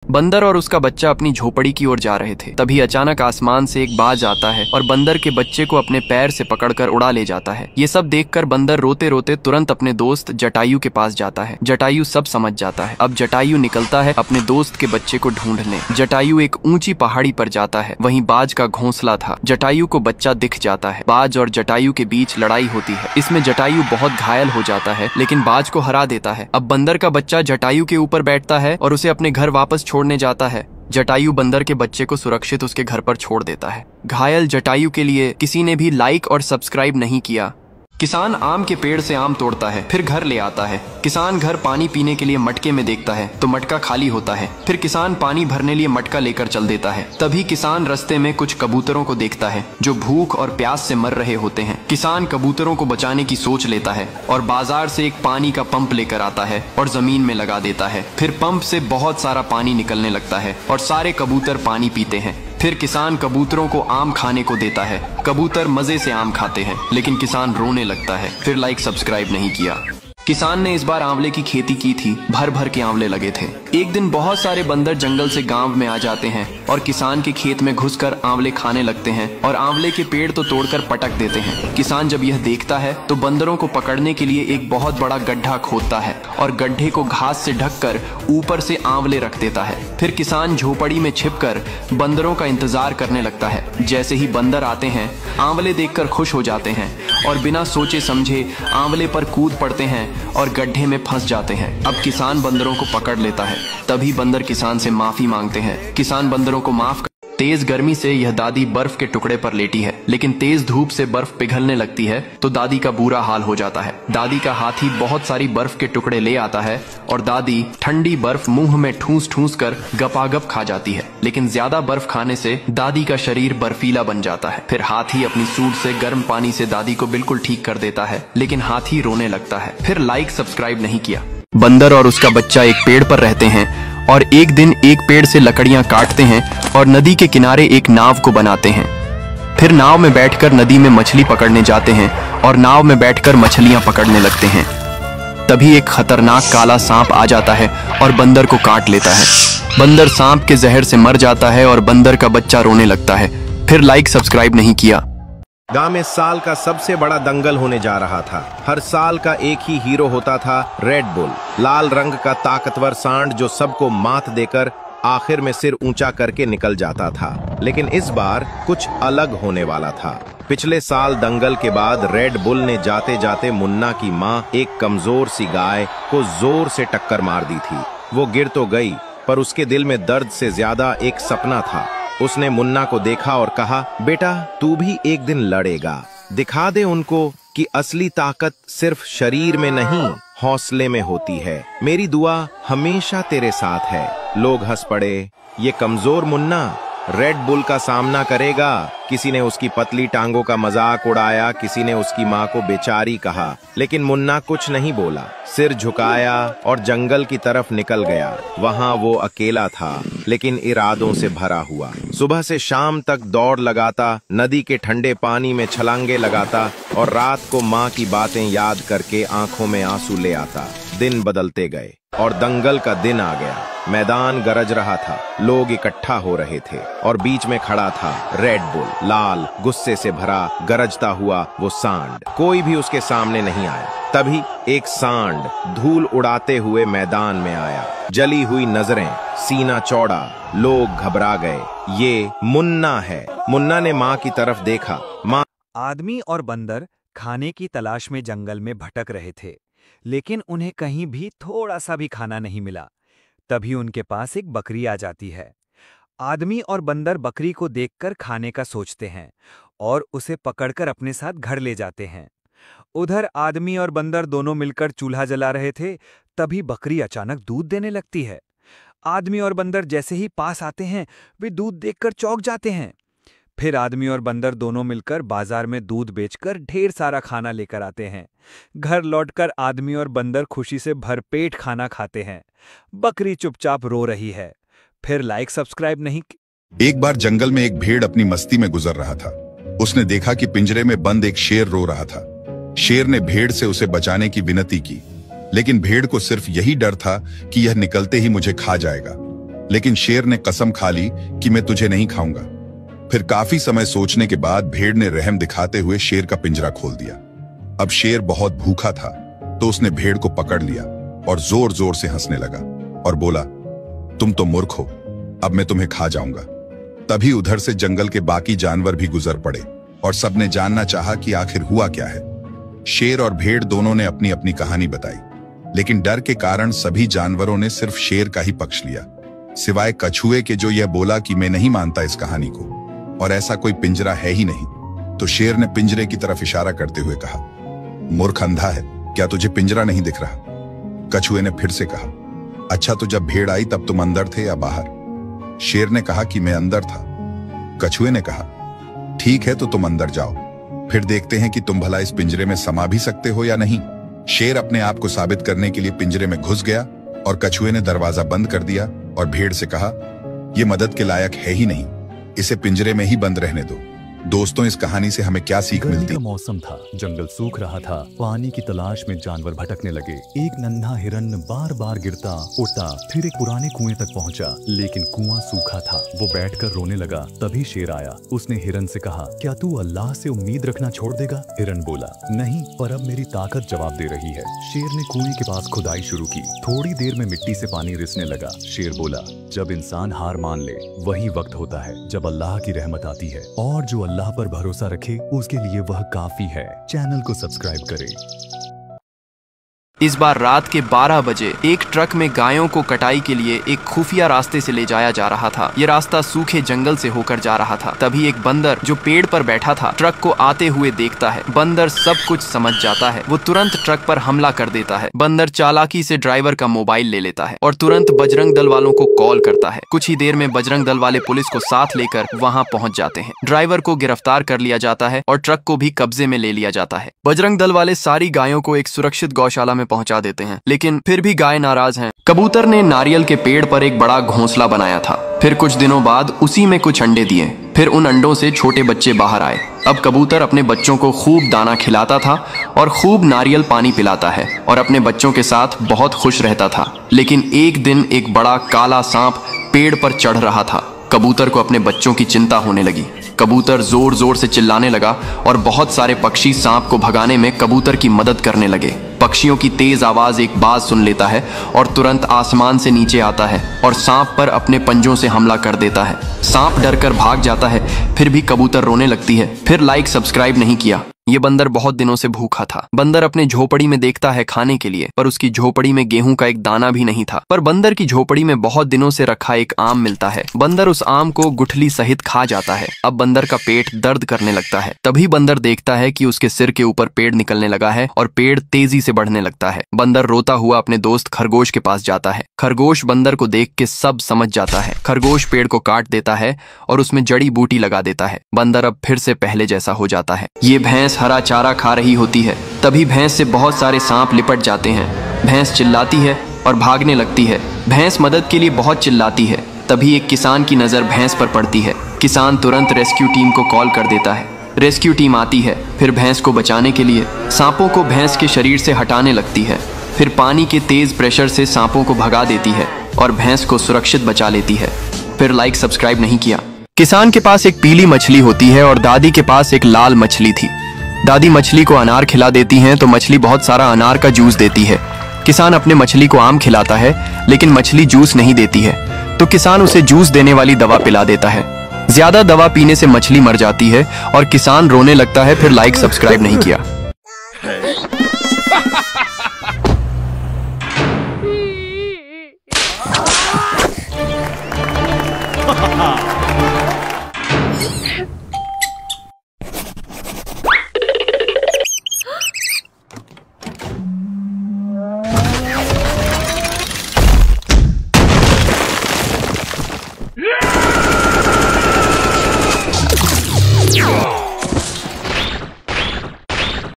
बंदर और उसका बच्चा अपनी झोपड़ी की ओर जा रहे थे। तभी अचानक आसमान से एक बाज आता है और बंदर के बच्चे को अपने पैर से पकड़कर उड़ा ले जाता है। ये सब देखकर बंदर रोते रोते तुरंत अपने दोस्त जटायु के पास जाता है। जटायु सब समझ जाता है। अब जटायु निकलता है अपने दोस्त के बच्चे को ढूंढने। जटायु एक ऊंची पहाड़ी पर जाता है, वहीं बाज का घोंसला था। जटायु को बच्चा दिख जाता है। बाज और जटायु के बीच लड़ाई होती है। इसमें जटायु बहुत घायल हो जाता है, लेकिन बाज को हरा देता है। अब बंदर का बच्चा जटायु के ऊपर बैठता है और उसे अपने घर वापस छोड़ने जाता है। जटायु बंदर के बच्चे को सुरक्षित उसके घर पर छोड़ देता है। घायल जटायु के लिए किसी ने भी लाइक और सब्सक्राइब नहीं किया। किसान आम के पेड़ से आम तोड़ता है, फिर घर ले आता है। किसान घर पानी पीने के लिए मटके में देखता है तो मटका खाली होता है। फिर किसान पानी भरने लिए मटका लेकर चल देता है। तभी किसान रास्ते में कुछ कबूतरों को देखता है जो भूख और प्यास से मर रहे होते हैं। किसान कबूतरों को बचाने की सोच लेता है और बाजार से एक पानी का पंप लेकर आता है और जमीन में लगा देता है। फिर पंप से बहुत सारा पानी निकलने लगता है और सारे कबूतर पानी पीते हैं। फिर किसान कबूतरों को आम खाने को देता है। कबूतर मजे से आम खाते हैं, लेकिन किसान रोने लगता है। फिर लाइक सब्सक्राइब नहीं किया। किसान ने इस बार आंवले की खेती की थी। भर भर के आंवले लगे थे। एक दिन बहुत सारे बंदर जंगल से गांव में आ जाते हैं और किसान के खेत में घुसकर आंवले खाने लगते हैं और आंवले के पेड़ तो तोड़कर पटक देते हैं। किसान जब यह देखता है तो बंदरों को पकड़ने के लिए एक बहुत बड़ा गड्ढा खोदता है और गड्ढे को घास से ढककर ऊपर से आंवले रख देता है। फिर किसान झोपड़ी में छिपकर बंदरों का इंतजार करने लगता है। जैसे ही बंदर आते हैं, आंवले देखकर खुश हो जाते हैं और बिना सोचे समझे आंवले पर कूद पड़ते हैं और गड्ढे में फंस जाते हैं। अब किसान बंदरों को पकड़ लेता है। तभी बंदर किसान से माफी मांगते हैं। किसान बंदरों को माफ। तेज गर्मी से यह दादी बर्फ के टुकड़े पर लेटी है, लेकिन तेज धूप से बर्फ पिघलने लगती है तो दादी का बुरा हाल हो जाता है। दादी का हाथी बहुत सारी बर्फ के टुकड़े ले आता है और दादी ठंडी बर्फ मुंह में ठूस ठूस कर गपागप खा जाती है। लेकिन ज्यादा बर्फ खाने से दादी का शरीर बर्फीला बन जाता है। फिर हाथी अपनी सूंड से गर्म पानी से दादी को बिल्कुल ठीक कर देता है, लेकिन हाथी रोने लगता है। फिर लाइक सब्सक्राइब नहीं किया। बंदर और उसका बच्चा एक पेड़ पर रहते हैं और एक दिन एक पेड़ से लकड़ियां काटते हैं और नदी के किनारे एक नाव को बनाते हैं। फिर नाव में बैठकर नदी में मछली पकड़ने जाते हैं और नाव में बैठकर मछलियां पकड़ने लगते हैं। तभी एक खतरनाक काला सांप आ जाता है और बंदर को काट लेता है। बंदर सांप के जहर से मर जाता है और बंदर का बच्चा रोने लगता है। फिर लाइक सब्सक्राइब नहीं किया। गांव में साल का सबसे बड़ा दंगल होने जा रहा था। हर साल का एक ही हीरो होता था, रेड बुल, लाल रंग का ताकतवर सांड जो सबको मात देकर आखिर में सिर ऊंचा करके निकल जाता था। लेकिन इस बार कुछ अलग होने वाला था। पिछले साल दंगल के बाद रेड बुल ने जाते जाते मुन्ना की माँ एक कमजोर सी गाय को जोर से टक्कर मार दी थी। वो गिर तो गई, पर उसके दिल में दर्द से ज्यादा एक सपना था। उसने मुन्ना को देखा और कहा, बेटा तू भी एक दिन लड़ेगा। दिखा दे उनको कि असली ताकत सिर्फ शरीर में नहीं, हौसले में होती है। मेरी दुआ हमेशा तेरे साथ है। लोग हंस पड़े। ये कमजोर मुन्ना रेड बुल का सामना करेगा। किसी ने उसकी पतली टांगों का मजाक उड़ाया, किसी ने उसकी माँ को बेचारी कहा, लेकिन मुन्ना कुछ नहीं बोला। सिर झुकाया और जंगल की तरफ निकल गया। वहाँ वो अकेला था, लेकिन इरादों से भरा हुआ। सुबह से शाम तक दौड़ लगाता, नदी के ठंडे पानी में छलांगे लगाता और रात को माँ की बातें याद करके आंखों में आंसू ले आता। दिन बदलते गए और दंगल का दिन आ गया। मैदान गरज रहा था, लोग इकट्ठा हो रहे थे और बीच में खड़ा था रेड बुल, लाल, गुस्से से भरा, गरजता हुआ वो सांड। कोई भी उसके सामने नहीं आया। तभी एक सांड धूल उड़ाते हुए मैदान में आया। जली हुई नजरें, सीना चौड़ा। लोग घबरा गए। ये मुन्ना है। मुन्ना ने माँ की तरफ देखा। माँ। आदमी और बंदर खाने की तलाश में जंगल में भटक रहे थे, लेकिन उन्हें कहीं भी थोड़ा सा भी खाना नहीं मिला। तभी उनके पास एक बकरी आ जाती है। आदमी और बंदर बकरी को देखकर खाने का सोचते हैं और उसे पकड़कर अपने साथ घर ले जाते हैं। उधर आदमी और बंदर दोनों मिलकर चूल्हा जला रहे थे। तभी बकरी अचानक दूध देने लगती है। आदमी और बंदर जैसे ही पास आते हैं, वे दूध देखकर चौंक जाते हैं। फिर आदमी और बंदर दोनों मिलकर बाजार में दूध बेचकर ढेर सारा खाना लेकर आते हैं। घर लौटकर आदमी और बंदर खुशी से भरपेट खाना खाते हैं। बकरी चुपचाप रो रही है। फिर लाइक सब्सक्राइब नहीं। एक बार जंगल में एक भेड़ अपनी मस्ती में गुजर रहा था। उसने देखा कि पिंजरे में बंद एक शेर रो रहा था। शेर ने भेड़ से उसे बचाने की विनती की, लेकिन भेड़ को सिर्फ यही डर था कि यह निकलते ही मुझे खा जाएगा। लेकिन शेर ने कसम खा ली कि मैं तुझे नहीं खाऊंगा। फिर काफी समय सोचने के बाद भेड़ ने रहम दिखाते हुए शेर का पिंजरा खोल दिया। अब शेर बहुत भूखा था, तो उसने भेड़ को पकड़ लिया और जोर जोर से हंसने लगा और बोला, तुम तो मूर्ख हो, अब मैं तुम्हें खा जाऊंगा। तभी उधर से जंगल के बाकी जानवर भी गुजर पड़े और सबने जानना चाहा कि आखिर हुआ क्या है। शेर और भेड़ दोनों ने अपनी अपनी कहानी बताई, लेकिन डर के कारण सभी जानवरों ने सिर्फ शेर का ही पक्ष लिया, सिवाय कछुए के, जो यह बोला कि मैं नहीं मानता इस कहानी को, और ऐसा कोई पिंजरा है ही नहीं। तो शेर ने पिंजरे की तरफ इशारा करते हुए कहा, मूर्ख अंधा है, क्या तुझे पिंजरा नहीं दिख रहा? कछुए ने फिर से कहा, अच्छा, तो जब भेड़ आई तब तुम अंदर थे या बाहर? शेर ने कहा कि मैं अंदर था। कछुए ने कहा, ठीक है, तो तुम अंदर जाओ, फिर देखते हैं कि तुम भला इस पिंजरे में समा भी सकते हो या नहीं। शेर अपने आप को साबित करने के लिए पिंजरे में घुस गया और कछुए ने दरवाजा बंद कर दिया और भेड़ से कहा, यह मदद के लायक है ही नहीं, इसे पिंजरे में ही बंद रहने दो। दोस्तों, इस कहानी से हमें क्या सीख मिलती? मौसम था, जंगल सूख रहा था, पानी की तलाश में जानवर भटकने लगे। एक नन्हा हिरन बार बार गिरता उठता फिर एक पुराने कुएं तक पहुंचा, लेकिन कुआं सूखा था। वो बैठकर रोने लगा। तभी शेर आया। उसने हिरन से कहा, क्या तू अल्लाह से उम्मीद रखना छोड़ देगा? हिरन बोला, नहीं, पर अब मेरी ताकत जवाब दे रही है। शेर ने कुएं के पास खुदाई शुरू की। थोड़ी देर में मिट्टी से पानी रिसने लगा। शेर बोला, जब इंसान हार मान ले वही वक्त होता है जब अल्लाह की रहमत आती है, और जो अल्लाह पर भरोसा रखे उसके लिए वह काफी है। चैनल को सब्सक्राइब करें। इस बार रात के 12 बजे एक ट्रक में गायों को कटाई के लिए एक खुफिया रास्ते से ले जाया जा रहा था। ये रास्ता सूखे जंगल से होकर जा रहा था। तभी एक बंदर जो पेड़ पर बैठा था ट्रक को आते हुए देखता है। बंदर सब कुछ समझ जाता है। वो तुरंत ट्रक पर हमला कर देता है। बंदर चालाकी से ड्राइवर का मोबाइल ले लेता है और तुरंत बजरंग दल वालों को कॉल करता है। कुछ ही देर में बजरंग दल वाले पुलिस को साथ लेकर वहाँ पहुँच जाते हैं। ड्राइवर को गिरफ्तार कर लिया जाता है और ट्रक को भी कब्जे में ले लिया जाता है। बजरंग दल वाले सारी गायों को एक सुरक्षित गौशाला में पहुंचा देते हैं, लेकिन फिर भी गाय नाराज हैं। कबूतर ने नारियल के पेड़ पर एक बड़ा घोंसला बनाया था। फिर कुछ दिनों बाद उसी में कुछ अंडे दिए। फिर उन अंडों से छोटे बच्चे बाहर आए। अब कबूतर अपने बच्चों को खूब दाना खिलाता था और खूब नारियल पानी पिलाता है और अपने बच्चों के साथ बहुत खुश रहता था। लेकिन एक दिन एक बड़ा काला सांप पेड़ पर चढ़ रहा था। कबूतर को अपने बच्चों की चिंता होने लगी। कबूतर जोर जोर से चिल्लाने लगा और बहुत सारे पक्षी सांप को भगाने में कबूतर की मदद करने लगे। पक्षियों की तेज आवाज एक बाज सुन लेता है और तुरंत आसमान से नीचे आता है और सांप पर अपने पंजों से हमला कर देता है। सांप डरकर भाग जाता है। फिर भी कबूतर रोने लगती है। फिर लाइक सब्सक्राइब नहीं किया। ये बंदर बहुत दिनों से भूखा था। बंदर अपने झोपड़ी में देखता है खाने के लिए, पर उसकी झोपड़ी में गेहूं का एक दाना भी नहीं था। पर बंदर की झोपड़ी में बहुत दिनों से रखा एक आम मिलता है। बंदर उस आम को गुठली सहित खा जाता है। अब बंदर का पेट दर्द करने लगता है। तभी बंदर देखता है कि उसके सिर के ऊपर पेड़ निकलने लगा है और पेड़ तेजी से बढ़ने लगता है। बंदर रोता हुआ अपने दोस्त खरगोश के पास जाता है। खरगोश बंदर को देख के सब समझ जाता है। खरगोश पेड़ को काट देता है और उसमें जड़ी बूटी लगा देता है। बंदर अब फिर से पहले जैसा हो जाता है। ये भैंस हरा चारा खा रही होती है। तभी भैंस से बहुत सारे सांप लिपट जाते हैं। भैंस चिल्लाती है और भागने लगती है। भैंस मदद के लिए बहुत चिल्लाती है। तभी एक किसान की नज़र भैंस पर पड़ती है। किसान तुरंत रेस्क्यू टीम को कॉल कर देता है। रेस्क्यू टीम आती है। फिर भैंस को बचाने के लिए सांपों को भैंस के शरीर से हटाने लगती है। फिर पानी के तेज प्रेशर से सांपों को भगा देती है और भैंस को सुरक्षित बचा लेती है। फिर लाइक सब्सक्राइब नहीं किया। किसान के पास एक पीली मछली होती है और दादी के पास एक लाल मछली थी। दादी मछली को अनार खिला देती हैं तो मछली बहुत सारा अनार का जूस देती है। किसान अपने मछली को आम खिलाता है, लेकिन मछली जूस नहीं देती है, तो किसान उसे जूस देने वाली दवा पिला देता है। ज्यादा दवा पीने से मछली मर जाती है और किसान रोने लगता है। फिर लाइक सब्सक्राइब नहीं किया।